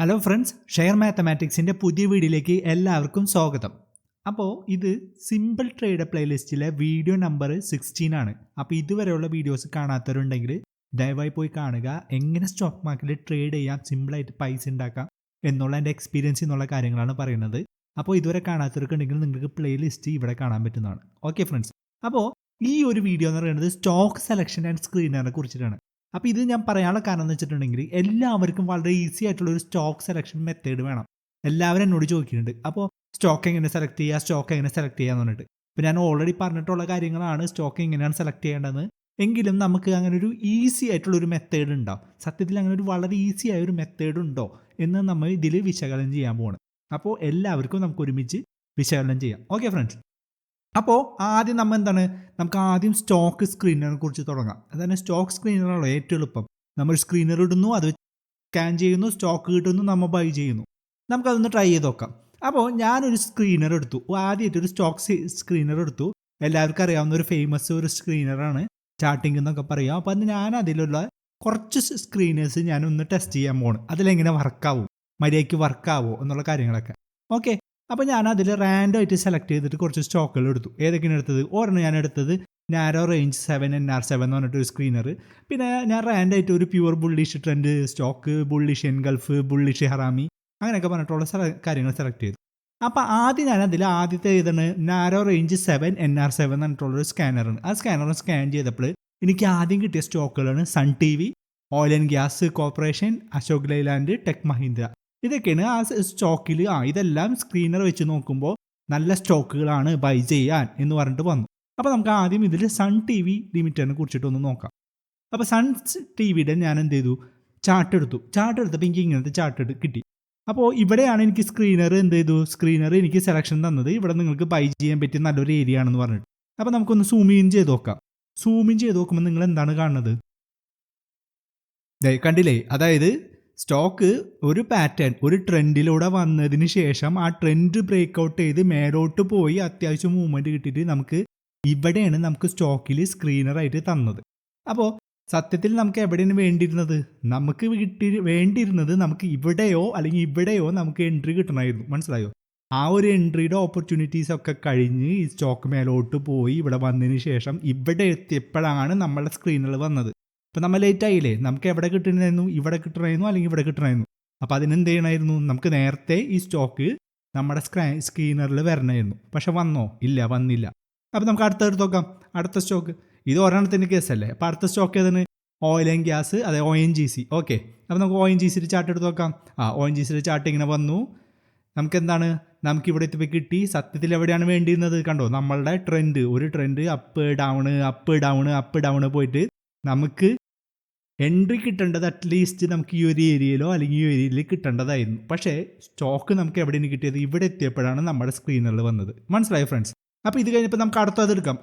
Hello friends, share മാത്തമാറ്റിക്സിൻ്റെ പുതിയ വീഡിയോയിലേക്ക് എല്ലാവർക്കും സ്വാഗതം. അപ്പോൾ ഇത് സിമ്പിൾ ട്രേഡ് പ്ലേലിസ്റ്റിലെ വീഡിയോ നമ്പർ 16 ആണ്. അപ്പോൾ ഇതുവരെയുള്ള വീഡിയോസ് കാണാത്തവരുണ്ടെങ്കിൽ ദയവായി പോയി കാണുക. എങ്ങനെ സ്റ്റോക്ക് മാർക്കറ്റിൽ ട്രേഡ് ചെയ്യാം, സിമ്പിളായിട്ട് പൈസ ഉണ്ടാക്കാം എന്നുള്ള എൻ്റെ എക്സ്പീരിയൻസ് എന്നുള്ള കാര്യങ്ങളാണ് പറയുന്നത്. അപ്പോൾ ഇതുവരെ കാണാത്തവർക്കുണ്ടെങ്കിൽ നിങ്ങൾക്ക് പ്ലേലിസ്റ്റ് ഇവിടെ കാണാൻ പറ്റുന്നതാണ്. ഓക്കെ ഫ്രണ്ട്സ്, അപ്പോൾ ഈ ഒരു വീഡിയോ എന്ന് പറയുന്നത് സ്റ്റോക്ക് സെലക്ഷൻ ആൻഡ് സ്ക്രീനറിനെ കുറിച്ചിട്ടാണ്. അപ്പോൾ ഇത് ഞാൻ പറയാനുള്ള കാരണം എന്ന് വെച്ചിട്ടുണ്ടെങ്കിൽ എല്ലാവർക്കും വളരെ ഈസി ആയിട്ടുള്ള ഒരു സ്റ്റോക്ക് സെലക്ഷൻ മെത്തേഡ് വേണം. എല്ലാവരും എന്നോട് ചോദിക്കുന്നുണ്ട്, അപ്പോൾ സ്റ്റോക്ക് എങ്ങനെ സെലക്ട് ചെയ്യുക, സ്റ്റോക്ക് എങ്ങനെ സെലക്ട് ചെയ്യാന്ന് പറഞ്ഞിട്ട്. ഇപ്പോൾ ഞാൻ ഓൾറെഡി പറഞ്ഞിട്ടുള്ള കാര്യങ്ങളാണ് സ്റ്റോക്ക് എങ്ങനെയാണ് സെലക്ട് ചെയ്യേണ്ടത്. എങ്കിലും നമുക്ക് അങ്ങനെ ഒരു ഈസി ആയിട്ടുള്ളൊരു മെത്തേഡ് ഉണ്ടാവും. സത്യത്തിൽ അങ്ങനെ ഒരു വളരെ ഈസി ആയ ഒരു മെത്തേഡ് ഉണ്ടോ എന്ന് നമ്മൾ ഇതിൽ വിശകലനം ചെയ്യാൻ പോകണം. അപ്പോൾ എല്ലാവർക്കും നമുക്ക് ഒരുമിച്ച് വിശകലനം ചെയ്യാം. ഓക്കെ ഫ്രണ്ട്സ്, അപ്പോൾ ആദ്യം നമുക്ക് ആദ്യം സ്റ്റോക്ക് സ്ക്രീനറിനെ കുറിച്ച് തുടങ്ങാം. അതായത് സ്റ്റോക്ക് സ്ക്രീനറാണല്ലോ ഏറ്റവും എളുപ്പം. നമ്മൾ സ്ക്രീനർ ഇടുന്നു, അത് സ്കാൻ ചെയ്യുന്നു, സ്റ്റോക്ക് കിട്ടുന്നു, നമ്മൾ ബൈ ചെയ്യുന്നു. നമുക്കതൊന്ന് ട്രൈ ചെയ്ത് നോക്കാം. അപ്പോൾ ഞാനൊരു സ്ക്രീനർ എടുത്തു, ആദ്യമായിട്ടൊരു സ്റ്റോക്ക് സ്ക്രീനർ എടുത്തു. എല്ലാവർക്കും അറിയാവുന്ന ഒരു ഫേമസ് ഒരു സ്ക്രീനറാണ്, ചാർട്ടിംഗ് എന്നൊക്കെ പറയാം. അപ്പോൾ അത് ഞാൻ അതിലുള്ള കുറച്ച് സ്ക്രീനേഴ്സ് ഞാനൊന്ന് ടെസ്റ്റ് ചെയ്യാൻ പോകണം. അതിലെങ്ങനെ വർക്കാവും, മര്യാദയ്ക്ക് വർക്കാവോ എന്നുള്ള കാര്യങ്ങളൊക്കെ. ഓക്കെ, അപ്പോൾ ഞാൻ അതിൽ റാൻഡമായിട്ട് സെലക്ട് ചെയ്തിട്ട് കുറച്ച് സ്റ്റോക്കുകൾ എടുത്തു. ഏതൊക്കെയാണ് എടുത്തത്? ഒരെണ്ണം ഞാൻ എടുത്തത് നാരോ റേഞ്ച് 7 NR7 എന്ന് പറഞ്ഞിട്ടൊരു സ്ക്രീനർ. പിന്നെ ഞാൻ റാൻഡായിട്ട് ഒരു pure bullish trend stock, bullish engulf, bullish harami, അങ്ങനെയൊക്കെ പറഞ്ഞിട്ടുള്ള കാര്യങ്ങൾ സെലക്ട് ചെയ്തു. അപ്പോൾ ആദ്യം ഞാൻ അതിൽ ആദ്യത്തെ ഏതാണ് നാരോ റേഞ്ച് 7 NR7 എന്ന് പറഞ്ഞിട്ടുള്ളൊരു സ്കാനറാണ്. ആ സ്കാനർ സ്കാൻ ചെയ്തപ്പോൾ എനിക്ക് ആദ്യം കിട്ടിയ സ്റ്റോക്കുകളാണ് Sun T V, oil and gas corporation, Ashok Leyland, Tech Mahindra. ഇതൊക്കെയാണ് ആ സ്റ്റോക്കിൽ. ഇതെല്ലാം സ്ക്രീനർ വെച്ച് നോക്കുമ്പോൾ നല്ല സ്റ്റോക്കുകളാണ് ബൈ ചെയ്യാൻ എന്ന് പറഞ്ഞിട്ട് വന്നു. അപ്പോൾ നമുക്ക് ആദ്യം ഇതിൽ സൺ ടി വി ലിമിറ്റഡിനെ കുറിച്ചിട്ടൊന്ന് നോക്കാം. അപ്പോൾ സൺ ടി വിയുടെ ഞാൻ എന്ത് ചെയ്തു, ചാർട്ട് എടുത്തപ്പോൾ എനിക്ക് ഇങ്ങനത്തെ ചാർട്ട് കിട്ടി. അപ്പോൾ ഇവിടെയാണ് എനിക്ക് സ്ക്രീനർ എനിക്ക് സെലക്ഷൻ തന്നത്. ഇവിടെ നിങ്ങൾക്ക് ബൈ ചെയ്യാൻ പറ്റിയ നല്ലൊരു ഏരിയ ആണെന്ന് പറഞ്ഞിട്ട്. അപ്പോൾ നമുക്കൊന്ന് സൂം ഇൻ ചെയ്ത് നോക്കാം. സൂം ഇൻ ചെയ്ത് നോക്കുമ്പോൾ നിങ്ങൾ എന്താണ് കാണുന്നത്? കണ്ടില്ലേ? അതായത് സ്റ്റോക്ക് ഒരു പാറ്റേൺ, ഒരു ട്രെൻഡിലൂടെ വന്നതിന് ശേഷം ആ ട്രെൻഡ് ബ്രേക്ക് ഔട്ട് ചെയ്ത് മേലോട്ട് പോയി അത്യാവശ്യം മൂവ്മെൻറ്റ് കിട്ടിയിട്ട് ഇവിടെയാണ് നമുക്ക് സ്റ്റോക്കിൽ സ്ക്രീനറായിട്ട് തന്നത്. അപ്പോൾ സത്യത്തിൽ നമുക്ക് എവിടെയാണ് വേണ്ടിയിരുന്നത്? വേണ്ടിയിരുന്നത് നമുക്ക് ഇവിടെയോ അല്ലെങ്കിൽ ഇവിടെയോ നമുക്ക് എൻട്രി കിട്ടണമായിരുന്നു. മനസ്സിലായോ? ആ ഒരു എൻട്രിയുടെ ഓപ്പർച്യൂണിറ്റീസ് ഒക്കെ കഴിഞ്ഞ് ഈ സ്റ്റോക്ക് മേലോട്ട് പോയി ഇവിടെ വന്നതിന് ശേഷം ഇവിടെ എത്തിയപ്പോഴാണ് നമ്മളുടെ സ്ക്രീനിൽ വന്നത്. ഇപ്പോൾ നമ്മൾ ലേറ്റ് ആയില്ലേ, നമുക്ക് എവിടെ കിട്ടണമായിരുന്നു? ഇവിടെ കിട്ടണമായിരുന്നു അല്ലെങ്കിൽ ഇവിടെ കിട്ടണമായിരുന്നു. അപ്പോൾ അതിനെന്ത് ചെയ്യണമായിരുന്നു? നമുക്ക് നേരത്തെ ഈ സ്റ്റോക്ക് നമ്മുടെ സ്ക്രീനറിൽ വരണമായിരുന്നു. പക്ഷെ വന്നോ? ഇല്ല, വന്നില്ല. അപ്പോൾ നമുക്ക് അടുത്തെടുത്ത് നോക്കാം. അടുത്ത സ്റ്റോക്ക് ഇത് ഒരെണ്ണത്തിൻ്റെ കേസല്ലേ. അപ്പോൾ അടുത്ത സ്റ്റോക്ക് ഏതാണ്? ഓയിൽ ആൻഡ് ഗ്യാസ്, അതെ ONGC. ഓക്കെ, അപ്പോൾ നമുക്ക് ONGCയുടെ ചാർട്ട് എടുത്ത് നോക്കാം. ONGCയുടെ ചാർട്ട് ഇങ്ങനെ വന്നു. നമുക്കിവിടെ എത്തിപ്പോൾ കിട്ടി. സത്യത്തിൽ എവിടെയാണ് വേണ്ടിയിരുന്നത്? കണ്ടോ, നമ്മളുടെ ഒരു ട്രെൻഡ് അപ്പ് ഡൗൺ പോയിട്ട് നമുക്ക് എൻട്രി കിട്ടേണ്ടത് അറ്റ്ലീസ്റ്റ് നമുക്ക് ഈ ഒരു ഏരിയയിലോ അല്ലെങ്കിൽ ഈ ഏരിയയിൽ കിട്ടേണ്ടതായിരുന്നു. പക്ഷേ സ്റ്റോക്ക് നമുക്ക് എവിടെയാണ് കിട്ടിയത്? ഇവിടെ എത്തിയപ്പോഴാണ് നമ്മുടെ സ്ക്രീനറിൽ വന്നത്. മനസ്സിലായോ ഫ്രണ്ട്സ്? അപ്പോൾ ഇത് കഴിഞ്ഞപ്പോൾ നമുക്ക്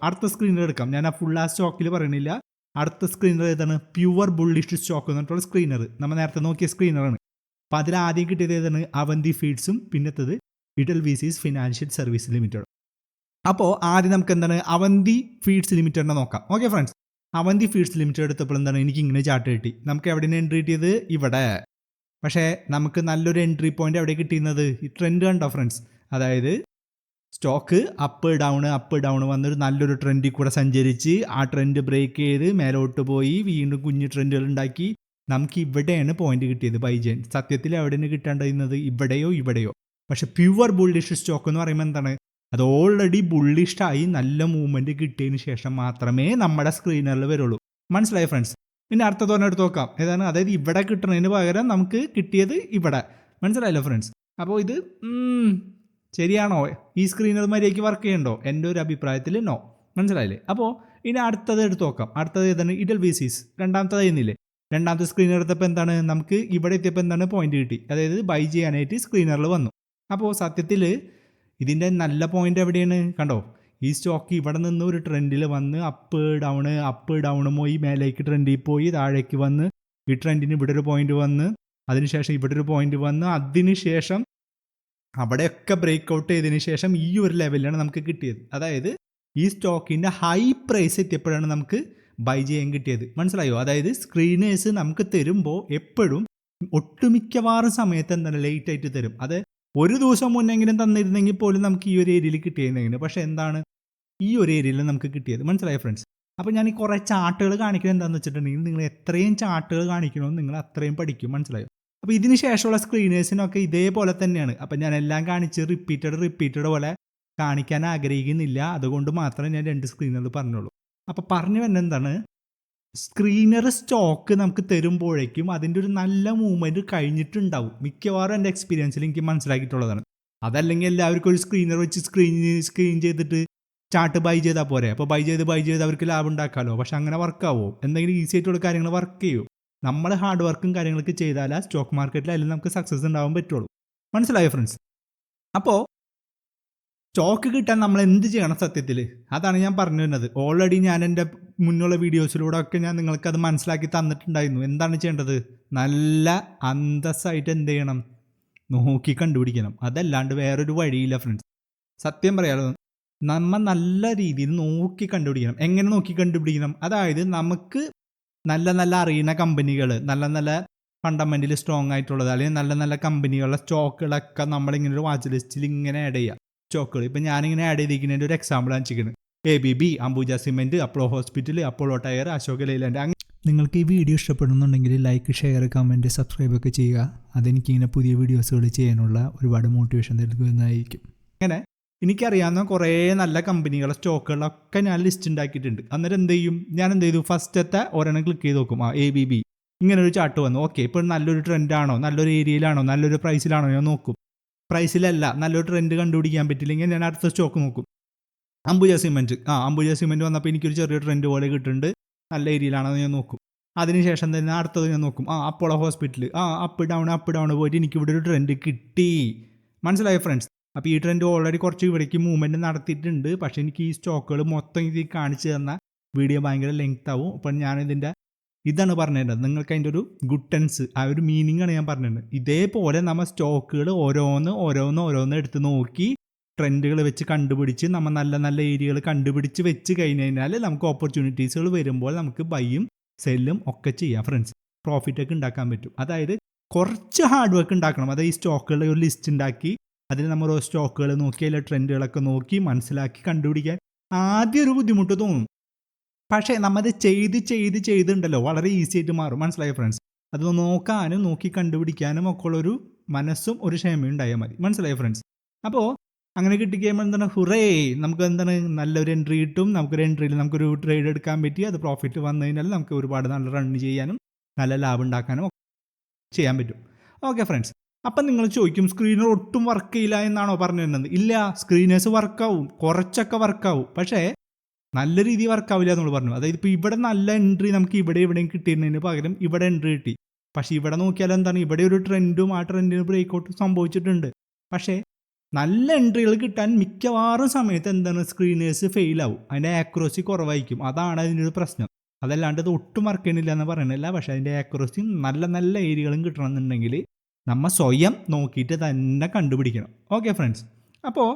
അടുത്ത സ്ക്രീനർ എടുക്കാം. ഞാൻ ആ സ്റ്റോക്കിൽ പറയണില്ല. അടുത്ത സ്ക്രീനർ ഏതാണ്? പ്യുവർ ബുള്ളിഷ് സ്റ്റോക്ക് എന്ന് പറഞ്ഞിട്ടുള്ള സ്ക്രീനർ. നമ്മൾ നേരത്തെ നോക്കിയ സ്ക്രീനറാണ്. അപ്പോൾ അതിൽ ആദ്യം കിട്ടിയത് ഏതാണ്? അവന്തി ഫീഡ്സും പിന്നത്തത് ഇഡൽവിസീസ് ഫിനാൻഷ്യൽ സർവീസ് ലിമിറ്റഡ്. അപ്പോൾ ആദ്യം നമുക്ക് അവന്തി ഫീഡ്സ് ലിമിറ്റഡിനെ നോക്കാം. Okay friends, Avanti feeds limited എടുത്തപ്പോൾ എനിക്ക് ഇങ്ങനെ ചാർട്ട് കിട്ടി. നമുക്ക് എവിടെയാണ് എൻട്രി കിട്ടിയത്? ഇവിടെ. പക്ഷേ നമുക്ക് നല്ലൊരു എൻട്രി പോയിന്റ് എവിടെ കിട്ടിയിരുന്നത്? ഈ ട്രെൻഡ് കണ്ടോ ഫ്രണ്ട്സ്? അതായത് സ്റ്റോക്ക് അപ്പ് ഡൗൺ വന്നൊരു നല്ലൊരു ട്രെൻഡിൽ കൂടെ സഞ്ചരിച്ച് ആ ട്രെൻഡ് ബ്രേക്ക് ചെയ്ത് മേലോട്ട് പോയി വീണ്ടും കുഞ്ഞു ട്രെൻഡുകൾ ഉണ്ടാക്കി നമുക്ക് ഇവിടെയാണ് പോയിന്റ് കിട്ടിയത് ബൈ ചെയ്യാൻ. സത്യത്തിൽ എവിടെയാണ് കിട്ടേണ്ടിരുന്നത്? ഇവിടെയോ. പക്ഷെ പ്യുവർ ബുള്ളിഷ് സ്റ്റോക്ക് എന്ന് പറയുമ്പോൾ എന്താണ്? അത് ഓൾറെഡി ബുള്ളിഷ്ടായി നല്ല മൂവ്മെൻറ്റ് കിട്ടിയതിന് ശേഷം മാത്രമേ നമ്മുടെ സ്ക്രീനറിൽ വരുള്ളൂ. മനസ്സിലായി ഫ്രണ്ട്സ്? പിന്നെ അടുത്തതോടെ എടുത്ത് നോക്കാം. ഏതാണ്? അതായത് ഇവിടെ കിട്ടുന്നതിന് പകരം നമുക്ക് കിട്ടിയത് ഇവിടെ. മനസ്സിലായല്ലോ ഫ്രണ്ട്സ്? അപ്പോൾ ഇത് ശരിയാണോ? ഈ സ്ക്രീനർ മര്യാദയ്ക്ക് വർക്ക് ചെയ്യണ്ടോ? എൻ്റെ ഒരു അഭിപ്രായത്തിൽ നോ. മനസ്സിലായില്ലേ? അപ്പോൾ ഇനി അടുത്തത് എടുത്ത് നോക്കാം. അടുത്തത് ഏതാണ്? ഇഡൽവിസീസ്. രണ്ടാമത്തേതായിരുന്നില്ലേ? രണ്ടാമത്തെ സ്ക്രീനർ എടുത്തപ്പോൾ നമുക്ക് ഇവിടെ എത്തിയപ്പോൾ പോയിന്റ് കിട്ടി. അതായത് ബൈ ചെയ്യാനായിട്ട് സ്ക്രീനറിൽ വന്നു. അപ്പോൾ സത്യത്തിൽ ഇതിൻ്റെ നല്ല പോയിന്റ് എവിടെയാണ്? കണ്ടോ, ഈ സ്റ്റോക്ക് ഇവിടെ നിന്ന് ഒരു ട്രെൻഡിൽ വന്ന് അപ്പ് ഡൗൺ പോയി മേലേക്ക് ട്രെൻഡിൽ പോയി താഴേക്ക് വന്ന് ഈ ട്രെൻഡിന് ഇവിടെ ഒരു പോയിന്റ് വന്ന് അതിനുശേഷം ഇവിടെ ഒരു പോയിന്റ് വന്ന് അതിനുശേഷം അവിടെയൊക്കെ ബ്രേക്ക് ഔട്ട് ചെയ്തതിന് ശേഷം ഈ ഒരു ലെവലിലാണ് നമുക്ക് കിട്ടിയത്. അതായത് ഈ സ്റ്റോക്കിൻ്റെ ഹൈ പ്രൈസ് എത്തിയപ്പോഴാണ് നമുക്ക് ബൈ ചെയ്യാൻ കിട്ടിയത്. മനസ്സിലായോ? അതായത് സ്ക്രീനേഴ്സ് നമുക്ക് തരുമ്പോൾ എപ്പോഴും ഒട്ടുമിക്കവാറും സമയത്ത് എന്താണ് ലേറ്റ് ആയിട്ട് തരും. അത് ഒരു ദിവസം മുന്നെങ്കിലും തന്നിരുന്നെങ്കിൽ പോലും നമുക്ക് ഈ ഒരു ഏരിയയിൽ കിട്ടിയിരുന്നെങ്കിൽ, പക്ഷേ എന്താണ് ഈ ഒരു ഏരിയയിൽ നമുക്ക് കിട്ടിയത്. മനസ്സിലായോ ഫ്രണ്ട്സ്? അപ്പോൾ ഞാൻ ഈ കുറേ ചാർട്ടുകൾ കാണിക്കുന്നത് എന്താണെന്ന് വെച്ചിട്ടുണ്ടെങ്കിൽ, നിങ്ങൾ എത്രയും ചാർട്ടുകൾ കാണിക്കണമെന്ന് നിങ്ങൾ അത്രയും പഠിക്കും. മനസ്സിലായോ? അപ്പോൾ ഇതിന് ശേഷമുള്ള സ്ക്രീനേഴ്സിനൊക്കെ ഇതേപോലെ തന്നെയാണ്. അപ്പം ഞാൻ എല്ലാം കാണിച്ച് റിപ്പീറ്റഡ് പോലെ കാണിക്കാൻ ആഗ്രഹിക്കുന്നില്ല. അതുകൊണ്ട് മാത്രമേ ഞാൻ 2 സ്ക്രീനുകൾ പറഞ്ഞുള്ളൂ. അപ്പോൾ പറഞ്ഞു വരുന്നത് എന്താണ്, സ്ക്രീനർ സ്റ്റോക്ക് നമുക്ക് തരുമ്പോഴേക്കും അതിൻ്റെ ഒരു നല്ല മൂവ്മെൻറ്റ് കഴിഞ്ഞിട്ടുണ്ടാവും. മിക്കവാറും എൻ്റെ എക്സ്പീരിയൻസിൽ എനിക്ക് മനസ്സിലാക്കിയിട്ടുള്ളതാണ്. അതല്ലെങ്കിൽ എല്ലാവർക്കും ഒരു സ്ക്രീനർ വെച്ച് സ്ക്രീൻ ചെയ്തിട്ട് ചാർട്ട് ബൈ ചെയ്താൽ പോരെ. അപ്പോൾ ബൈ ചെയ്ത് അവർക്ക് ലാഭം ഉണ്ടാക്കാമല്ലോ. പക്ഷെ അങ്ങനെ വർക്കാവോ? എന്തെങ്കിലും ഈസി ആയിട്ടുള്ള കാര്യങ്ങൾ വർക്ക് ചെയ്യും. നമ്മൾ ഹാർഡ് വർക്കും കാര്യങ്ങളൊക്കെ ചെയ്താൽ സ്റ്റോക്ക് മാർക്കറ്റിൽ അതിൽ നമുക്ക് സക്സസ് ഉണ്ടാവാൻ പറ്റുള്ളൂ. മനസ്സിലായോ ഫ്രണ്ട്സ്? അപ്പോൾ സ്റ്റോക്ക് കിട്ടാൻ നമ്മൾ എന്ത് ചെയ്യണം സത്യത്തിൽ? അതാണ് ഞാൻ പറഞ്ഞു വരുന്നത്. ഓൾറെഡി ഞാൻ എൻ്റെ മുന്നുള്ള വീഡിയോസിലൂടെ ഒക്കെ ഞാൻ നിങ്ങൾക്കത് മനസ്സിലാക്കി തന്നിട്ടുണ്ടായിരുന്നു. എന്താണ് ചെയ്യേണ്ടത്? നല്ല അന്തസ്സായിട്ട് എന്ത് ചെയ്യണം? നോക്കി കണ്ടുപിടിക്കണം. അതല്ലാണ്ട് വേറൊരു വഴിയില്ല ഫ്രണ്ട്സ്. സത്യം പറയാലോ, നമ്മൾ നല്ല രീതിയിൽ നോക്കി കണ്ടുപിടിക്കണം. എങ്ങനെ നോക്കി കണ്ടുപിടിക്കണം? അതായത് നമുക്ക് നല്ല അറിയുന്ന കമ്പനികൾ, നല്ല ഫണ്ടമെൻ്റലി സ്ട്രോങ് ആയിട്ടുള്ളത്, അല്ലെങ്കിൽ നല്ല കമ്പനികളുടെ സ്റ്റോക്കുകളൊക്കെ നമ്മളിങ്ങനെ ഒരു വാച്ച് ലിസ്റ്റിൽ ഇങ്ങനെ ആഡ് ചെയ്യുക. സ്റ്റോക്കുകൾ ഇപ്പം ഞാനിങ്ങനെ ആഡ് ചെയ്തിരിക്കുന്നതിൻ്റെ ഒരു എക്സാമ്പിൾ കാണിച്ചിരിക്കുന്നത് ABB, Ambuja cement, Apollo hospital, Apollo tyre, Ashok Leyland. നിങ്ങൾക്ക് ഈ വീഡിയോ ഇഷ്ടപ്പെടുന്നുണ്ടെങ്കിൽ ലൈക്ക്, ഷെയർ, കമൻറ്റ്, സബ്സ്ക്രൈബ് ഒക്കെ ചെയ്യുക. അതെനിക്കിങ്ങനെ പുതിയ വീഡിയോസുകൾ ചെയ്യാനുള്ള ഒരുപാട് മോട്ടിവേഷൻ നൽകുന്നതായിരിക്കും. അങ്ങനെ എനിക്കറിയാവുന്ന കുറേ നല്ല കമ്പനികളെ സ്റ്റോക്കുകളൊക്കെ ഞാൻ ലിസ്റ്റ് ഉണ്ടാക്കിയിട്ടുണ്ട്. അന്നേരം എന്ത് ചെയ്തു? ഫസ്റ്റത്തെ ഒരെണ്ണം ക്ലിക്ക് ചെയ്ത് നോക്കും. ABB ഇങ്ങനെ ഒരു ചാർട്ട് വന്നു. ഓക്കെ, ഇപ്പോൾ നല്ലൊരു ട്രെൻഡാണോ, നല്ലൊരു ഏരിയയിലാണോ, നല്ലൊരു പ്രൈസിലാണോ ഞാൻ നോക്കും. പ്രൈസിലല്ല, നല്ലൊരു ട്രെൻഡ് കണ്ടുപിടിക്കാൻ പറ്റില്ലെങ്കിൽ ഞാൻ അടുത്ത സ്റ്റോക്ക് നോക്കും. അംബുജ സിമെൻറ്റ് വന്നപ്പോൾ എനിക്കൊരു ചെറിയ ട്രെൻഡ് പോലെ കിട്ടുന്നുണ്ട്. നല്ല ഏരിയയിലാണോ ഞാൻ നോക്കും. അതിനുശേഷം തന്നെ അടുത്തത് ഞാൻ നോക്കും. അപ്പോളോ ഹോസ്പിറ്റൽ, അപ്പ് ഡൗൺ പോയിട്ട് എനിക്കിവിടെ ഒരു ട്രെൻഡ് കിട്ടി. മനസ്സിലായോ ഫ്രണ്ട്സ്? അപ്പോൾ ഈ ട്രെൻഡ് ഓൾറെഡി കുറച്ച് ഇവിടേക്ക് മൂവ്മെൻറ്റ് നടത്തിയിട്ടുണ്ട്. പക്ഷേ എനിക്ക് ഈ സ്റ്റോക്കുകൾ മൊത്തം ഇത് കാണിച്ചു തന്ന വീഡിയോ ഭയങ്കര ലെങ്ത് ആവും. അപ്പം ഇതാണ് പറഞ്ഞിരുന്നത്. നിങ്ങൾക്ക് അതിൻ്റെ ഒരു ഗുഡ് ടെൻസ്, ആ ഒരു മീനിങ് ആണ് ഞാൻ പറഞ്ഞിരുന്നത്. ഇതേപോലെ നമ്മൾ സ്റ്റോക്കുകൾ ഓരോന്ന് എടുത്ത് നോക്കി ട്രെൻഡുകൾ വെച്ച് കണ്ടുപിടിച്ച് നമ്മൾ നല്ല ഏരിയകൾ കണ്ടുപിടിച്ച് വെച്ച് കഴിഞ്ഞ് കഴിഞ്ഞാൽ നമുക്ക് ഓപ്പർച്യൂണിറ്റീസുകൾ വരുമ്പോൾ നമുക്ക് ബൈയും സെല്ലും ഒക്കെ ചെയ്യാം ഫ്രണ്ട്സ്. പ്രോഫിറ്റൊക്കെ ഉണ്ടാക്കാൻ പറ്റും. അതായത് കുറച്ച് ഹാർഡ് വർക്ക് ഉണ്ടാക്കണം. അതായത് ഈ സ്റ്റോക്കുകളുടെ ഒരു ലിസ്റ്റ് ഉണ്ടാക്കി അതിൽ നമ്മൾ ഓരോ സ്റ്റോക്കുകൾ നോക്കി അതിലെ ട്രെൻഡുകളൊക്കെ നോക്കി മനസ്സിലാക്കി കണ്ടുപിടിക്കാൻ ആദ്യം ഒരു ബുദ്ധിമുട്ട് തോന്നും. പക്ഷേ നമ്മത് ചെയ്തുണ്ടല്ലോ വളരെ ഈസി ആയിട്ട് മാറും. മനസ്സിലായോ ഫ്രണ്ട്സ്? അത് നോക്കാനും നോക്കി കണ്ടുപിടിക്കാനും ഒക്കെ ഉള്ളൊരു മനസ്സും ഒരു ക്ഷമയും ഉണ്ടായാൽ മതി. മനസ്സിലായോ ഫ്രണ്ട്സ്? അപ്പോൾ അങ്ങനെ കിട്ടിക്കഴിയുമ്പോൾ എന്താണ്, ഹുറേ, നമുക്ക് എന്താണ് നല്ലൊരു എൻട്രി കിട്ടും. നമുക്കൊരു എൻട്രിയിൽ നമുക്കൊരു ട്രേഡ് എടുക്കാൻ പറ്റി അത് പ്രോഫിറ്റ് വന്നു കഴിഞ്ഞാൽ നമുക്ക് ഒരുപാട് നല്ല റൺ ചെയ്യാനും നല്ല ലാഭം ഉണ്ടാക്കാനും ചെയ്യാൻ പറ്റും. ഓക്കെ ഫ്രണ്ട്സ്, അപ്പം നിങ്ങൾ ചോദിക്കും സ്ക്രീനർ ഒട്ടും വർക്ക് ചെയ്യില്ല എന്നാണോ പറഞ്ഞു തരുന്നത്? ഇല്ല, സ്ക്രീനേഴ്സ് വർക്കാവും, കുറച്ചൊക്കെ വർക്കാവും, പക്ഷേ നല്ല രീതിയിൽ വർക്കാവില്ല നമ്മൾ പറഞ്ഞു. അതായത് ഇപ്പോൾ ഇവിടെ നല്ല എൻട്രി നമുക്ക് ഇവിടെയും കിട്ടിയിരുന്നതിന് പകരം ഇവിടെ എൻട്രി കിട്ടി. പക്ഷേ ഇവിടെ നോക്കിയാൽ എന്താണ്, ഇവിടെ ഒരു ട്രെൻഡും ആ ട്രെൻഡിന് ബ്രേക്കൗട്ട് സംഭവിച്ചിട്ടുണ്ട്. പക്ഷേ നല്ല എൻട്രികൾ കിട്ടാൻ മിക്കവാറും സമയത്ത് എന്താണ്, സ്ക്രീനേഴ്സ് ഫെയിലാവും. അതിൻ്റെ ആക്യുറസി കുറവായിരിക്കും. അതാണ് അതിൻ്റെ ഒരു പ്രശ്നം. അതല്ലാണ്ട് ഇത് ഒട്ടും വർക്ക് ചെയ്യണില്ല എന്ന് പറയുന്നില്ല. പക്ഷേ അതിൻ്റെ ആക്യുറസിയും നല്ല ഏരിയകളും കിട്ടണമെന്നുണ്ടെങ്കിൽ നമ്മൾ സ്വയം നോക്കിയിട്ട് തന്നെ കണ്ടുപിടിക്കണം. ഓക്കെ ഫ്രണ്ട്സ്, അപ്പോൾ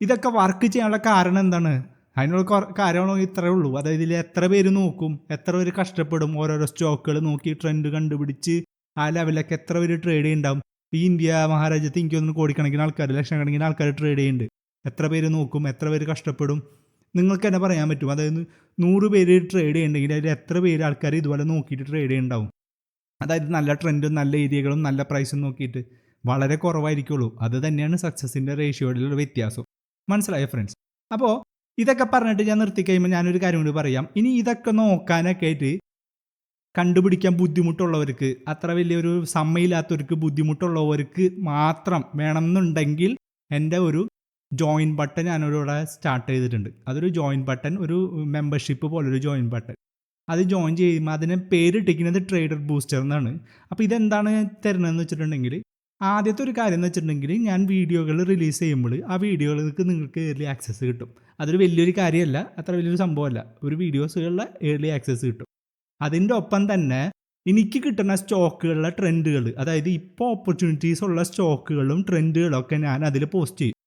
ഇതൊക്കെ വർക്ക് ചെയ്യാനുള്ള കാരണം എന്താണ്? അതിനുള്ള കാര്യമാണോ? ഇത്രയേ ഉള്ളൂ. അതായത് ഇതിൽ എത്ര പേര് നോക്കും, എത്ര പേര് കഷ്ടപ്പെടും, ഓരോരോ സ്റ്റോക്കുകൾ നോക്കി ട്രെൻഡ് കണ്ടുപിടിച്ച് ആ ലെവലൊക്കെ എത്ര പേര് ട്രേഡ് ചെയ്യുന്നുണ്ടാവും. ഈ ഇന്ത്യ മഹാരാജ്യത്ത് എനിക്ക് തോന്നുന്നു കോടിക്കണക്കിന് ആൾക്കാർ, ലക്ഷക്കണക്കിന് ആൾക്കാർ ട്രേഡ് ചെയ്യുന്നുണ്ട്. എത്ര പേര് നോക്കും, എത്ര പേര് കഷ്ടപ്പെടും, നിങ്ങൾക്ക് തന്നെ പറയാൻ പറ്റും. അതായത് 100 പേര് ട്രേഡ് ചെയ്യുന്നുണ്ടെങ്കിൽ അതിൽ എത്ര പേര് ആൾക്കാർ ഇതുപോലെ നോക്കിയിട്ട് ട്രേഡ് ചെയ്യുന്നുണ്ടാവും. അതായത് നല്ല ട്രെൻഡും നല്ല ഏരിയകളും നല്ല പ്രൈസും നോക്കിയിട്ട് വളരെ കുറവായിരിക്കുള്ളൂ. അത് തന്നെയാണ് സക്സസിൻ്റെ റേഷ്യോയിലുള്ള വ്യത്യാസം. മനസ്സിലായോ ഫ്രണ്ട്സ്? അപ്പോൾ ഇതൊക്കെ പറഞ്ഞിട്ട് ഞാൻ നിർത്തിക്കഴിയുമ്പോൾ ഞാനൊരു കാര്യം കൂടി പറയാം. ഇനി ഇതൊക്കെ നോക്കാനൊക്കെ ആയിട്ട് കണ്ടുപിടിക്കാൻ ബുദ്ധിമുട്ടുള്ളവർക്ക്, അത്ര വലിയൊരു സമയമില്ലാത്തവർക്ക്, ബുദ്ധിമുട്ടുള്ളവർക്ക് മാത്രം വേണമെന്നുണ്ടെങ്കിൽ എൻ്റെ ഒരു ജോയിൻ ബട്ടൺ ഞാനിവിടെ സ്റ്റാർട്ട് ചെയ്തിട്ടുണ്ട്. അതൊരു ജോയിൻ ബട്ടൺ, ഒരു മെമ്പർഷിപ്പ് പോലൊരു ജോയിൻ ബട്ടൺ. അത് ജോയിൻ ചെയ്യുമ്പോൾ അതിന് പേരിട്ടിരിക്കുന്നത് ട്രേഡർ ബൂസ്റ്റർ എന്നാണ്. അപ്പോൾ ഇതെന്താണ് തരുന്നതെന്ന് വെച്ചിട്ടുണ്ടെങ്കിൽ, ആദ്യത്തെ ഒരു കാര്യം എന്ന് വെച്ചിട്ടുണ്ടെങ്കിൽ ഞാൻ വീഡിയോകൾ റിലീസ് ചെയ്യുമ്പോൾ ആ വീഡിയോകൾക്ക് നിങ്ങൾക്ക് ഏർലി ആക്സസ് കിട്ടും. അതൊരു വലിയൊരു കാര്യമല്ല, അത്ര വലിയൊരു സംഭവമല്ല. ഒരു വീഡിയോസുകളിലെ ഏർലി ആക്സസ് കിട്ടും. അതിൻ്റെ ഒപ്പം തന്നെ എനിക്ക് കിട്ടുന്ന സ്റ്റോക്കുകളിലെ ട്രെൻഡുകൾ, അതായത് ഇപ്പോൾ ഓപ്പർച്യൂണിറ്റീസ് ഉള്ള സ്റ്റോക്കുകളും ട്രെൻഡുകളും ഒക്കെ ഞാൻ അതിൽ പോസ്റ്റ് ചെയ്യും.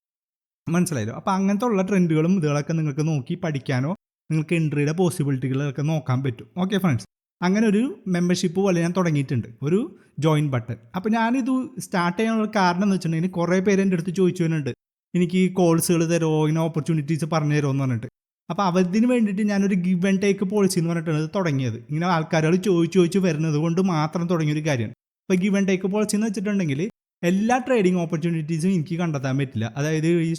മനസ്സിലായല്ലോ? അപ്പോൾ അങ്ങനത്തെ ഉള്ള ട്രെൻഡുകളും ഇതുകളൊക്കെ നിങ്ങൾക്ക് നോക്കി പഠിക്കാനോ നിങ്ങൾക്ക് എൻട്രിയുടെ പോസിബിലിറ്റികളൊക്കെ നോക്കാൻ പറ്റും. ഓക്കെ ഫ്രണ്ട്സ്, അങ്ങനെ ഒരു മെമ്പർഷിപ്പ് പോലെ ഞാൻ തുടങ്ങിയിട്ടുണ്ട്, ഒരു ജോയിൻ ബട്ടൺ. അപ്പോൾ ഞാനിത് സ്റ്റാർട്ട് ചെയ്യാനുള്ള കാരണം എന്ന് വെച്ചിട്ടുണ്ടെങ്കിൽ കുറേ പേര് എൻ്റെ അടുത്ത് ചോദിച്ചു വരുന്നുണ്ട്, എനിക്ക് കോഴ്സുകൾ തരുമോ, ഇങ്ങനെ ഓപ്പർച്യൂണിറ്റീസ് പറഞ്ഞു തരുമോ എന്ന് പറഞ്ഞിട്ട്. അപ്പോൾ അതിന് വേണ്ടിയിട്ട് ഞാനൊരു ഗിവ് ആൻഡ് ടേക്ക് പോളിസി എന്ന് പറഞ്ഞിട്ടാണ് ഇത് തുടങ്ങിയത്. ഇങ്ങനെ ആൾക്കാരുകൾ ചോദിച്ചു വരുന്നത് കൊണ്ട് മാത്രം തുടങ്ങിയൊരു കാര്യമാണ്. അപ്പോൾ ഗിവ് ആൻഡ് ടേക്ക് പോളിസി എന്ന് വെച്ചിട്ടുണ്ടെങ്കിൽ എല്ലാ ട്രേഡിംഗ് ഓപ്പർച്യൂണിറ്റീസും എനിക്ക് കണ്ടെത്താൻ പറ്റില്ല. അതായത് ഈ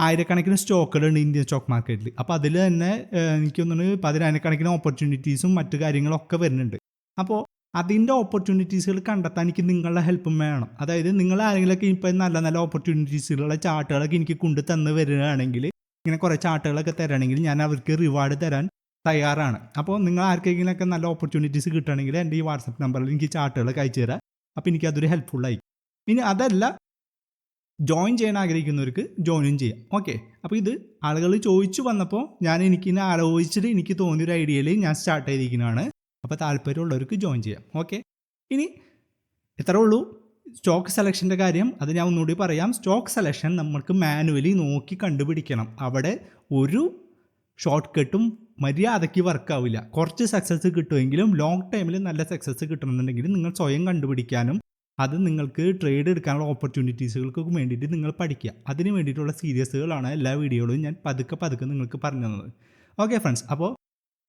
ആയിരക്കണക്കിന് സ്റ്റോക്കുകളുണ്ട് ഇന്ത്യൻ സ്റ്റോക്ക് മാർക്കറ്റിൽ. അപ്പോൾ അതിൽ തന്നെ എനിക്ക് തോന്നുന്നു 10,000-കണക്കിന് ഓപ്പർച്യൂണിറ്റീസും മറ്റു കാര്യങ്ങളൊക്കെ വരുന്നുണ്ട്. അപ്പോൾ അതിൻ്റെ ഓപ്പർച്യൂണിറ്റീസുകൾ കണ്ടെത്താൻ എനിക്ക് നിങ്ങളുടെ ഹെൽപ്പും വേണം. അതായത് നിങ്ങൾ ആരെങ്കിലുമൊക്കെ ഇപ്പോൾ നല്ല നല്ല ഓപ്പർച്യൂണിറ്റീസുകളുള്ള ചാർട്ടുകളൊക്കെ എനിക്ക് കൊണ്ടു തന്ന് വരികയാണെങ്കിൽ, ഇങ്ങനെ കുറേ ചാർട്ടുകളൊക്കെ തരാണെങ്കിൽ ഞാൻ അവർക്ക് റിവാർഡ് തരാൻ തയ്യാറാണ്. അപ്പോൾ നിങ്ങൾ ആർക്കെങ്കിലുമൊക്കെ നല്ല ഓപ്പർച്യൂണിറ്റീസ് കിട്ടുകയാണെങ്കിൽ എൻ്റെ ഈ വാട്സപ്പ് നമ്പറിൽ എനിക്ക് ചാർട്ടുകളൊക്കെ അയച്ചു തരാം. അപ്പോൾ എനിക്കതൊരു ഹെൽപ്ഫുള്ളായി. ഇനി അതല്ല, ജോയിൻ ചെയ്യാൻ ആഗ്രഹിക്കുന്നവർക്ക് ജോയിൻ ചെയ്യാം. ഓക്കെ, അപ്പോൾ ഇത് ആളുകൾ ചോദിച്ചു വന്നപ്പോൾ എനിക്കിനെ ആലോചിച്ചിട്ട് എനിക്ക് തോന്നിയൊരു ഐഡിയയിൽ ഞാൻ സ്റ്റാർട്ട് ചെയ്തിരിക്കുന്നതാണ്. അപ്പോൾ താല്പര്യമുള്ളവർക്ക് ജോയിൻ ചെയ്യാം. ഓക്കെ, ഇനി ഇത്രേ ഉള്ളൂ സ്റ്റോക്ക് സെലക്ഷൻ്റെ കാര്യം. അത് ഞാൻ ഒന്നുകൂടി പറയാം. സ്റ്റോക്ക് സെലക്ഷൻ നമുക്ക് മാനുവലി നോക്കി കണ്ടുപിടിക്കണം. അവിടെ ഒരു ഷോർട്ട് കട്ടും മര്യാദയ്ക്ക് വർക്കാവില്ല. കുറച്ച് സക്സസ് കിട്ടുമെങ്കിലും ലോങ് ടൈമിൽ നല്ല സക്സസ് കിട്ടണമെന്നുണ്ടെങ്കിൽ നിങ്ങൾ സ്വയം കണ്ടുപിടിക്കാനും അത് നിങ്ങൾക്ക് ട്രേഡ് എടുക്കാനുള്ള ഓപ്പർച്യൂണിറ്റീസുകൾക്കൊക്കെ വേണ്ടിയിട്ട് നിങ്ങൾ പഠിക്കുക. അതിന് വേണ്ടിയിട്ടുള്ള സീരീസുകളാണ് എല്ലാ വീഡിയോകളും ഞാൻ പതുക്കെ നിങ്ങൾക്ക് പറഞ്ഞു തന്നത്. ഓക്കെ ഫ്രണ്ട്സ്, അപ്പോൾ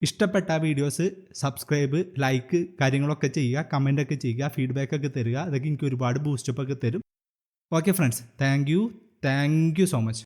ഇഷ്ടപ്പെട്ട വീഡിയോസ് സബ്സ്ക്രൈബ്, ലൈക്ക് കാര്യങ്ങളൊക്കെ ചെയ്യുക, കമൻ്റൊക്കെ ചെയ്യുക, ഫീഡ്ബാക്കൊക്കെ തരിക. അതൊക്കെ എനിക്ക് ഒരുപാട് ബൂസ്റ്റപ്പൊക്കെ തരും. Okay friends, thank you so much.